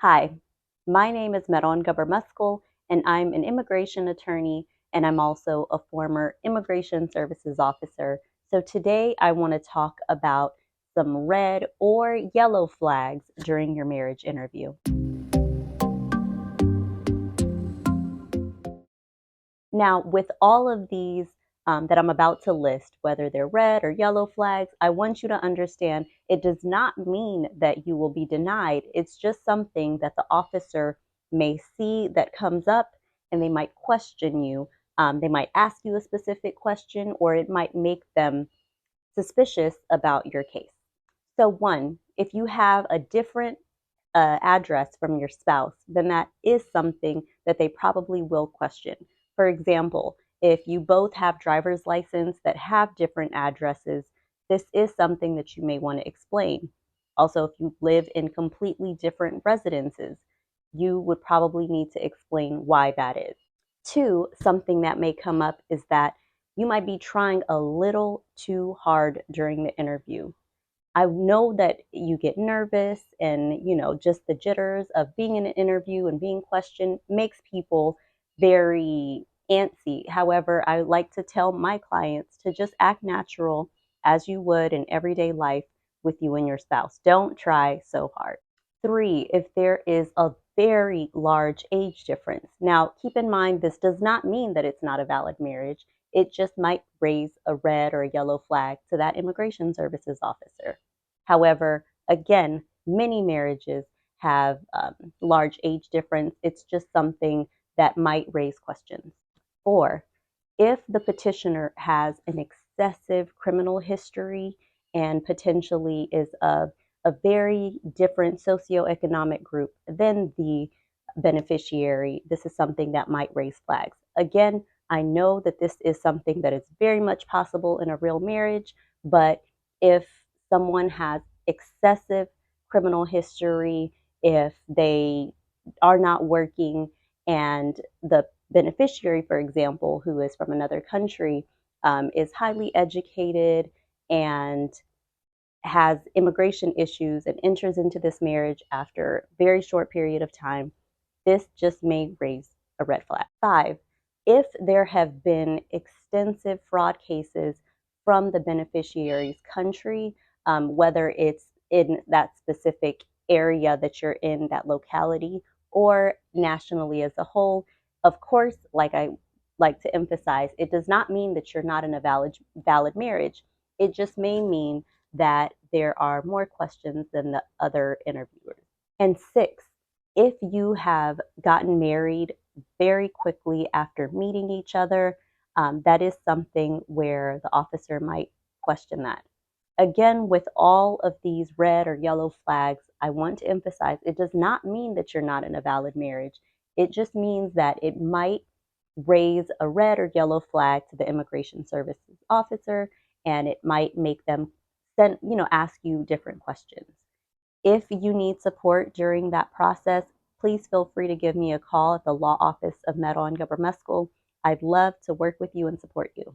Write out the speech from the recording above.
Hi, my name is Meron Gabarmuskul, and I'm an immigration attorney, and I'm also a former immigration services officer. So today I want to talk about some red or yellow flags during your marriage interview. Now, with all of these that I'm about to list, whether they're red or yellow flags, I want you to understand it does not mean that you will be denied. It's just something that the officer may see that comes up and they might question you. They might ask you a specific question, or it might make them suspicious about your case. So, one, if you have a different address from your spouse, then that is something that they probably will question. For example, if you both have driver's license that have different addresses, this is something that you may want to explain. Also, if you live in completely different residences, you would probably need to explain why that is. Two, something that may come up is that you might be trying a little too hard during the interview. I know that you get nervous and, just the jitters of being in an interview and being questioned makes people very antsy. However, I like to tell my clients to just act natural as you would in everyday life with you and your spouse. Don't try so hard. Three, if there is a very large age difference. Now, keep in mind, this does not mean that it's not a valid marriage. It just might raise a red or a yellow flag to that immigration services officer. However, again, many marriages have large age difference. It's just something that might raise questions. Four, if the petitioner has an excessive criminal history and potentially is of a very different socioeconomic group than the beneficiary, this is something that might raise flags. Again, I know that this is something that is very much possible in a real marriage, but if someone has excessive criminal history, if they are not working, and the beneficiary, for example, who is from another country, is highly educated and has immigration issues and enters into this marriage after a very short period of time, this just may raise a red flag. Five, if there have been extensive fraud cases from the beneficiary's country, whether it's in that specific area that you're in, that locality, or nationally as a whole, of course, like I like to emphasize, it does not mean that you're not in a valid marriage. It just may mean that there are more questions than the other interviewers. And six, if you have gotten married very quickly after meeting each other, that is something where the officer might question that. Again, with all of these red or yellow flags, I want to emphasize it does not mean that you're not in a valid marriage. It just means that it might raise a red or yellow flag to the immigration services officer, and it might make them ask you different questions. If you need support during that process, please feel free to give me a call at the law office of Meron Gabarmuskul. I'd love to work with you and support you.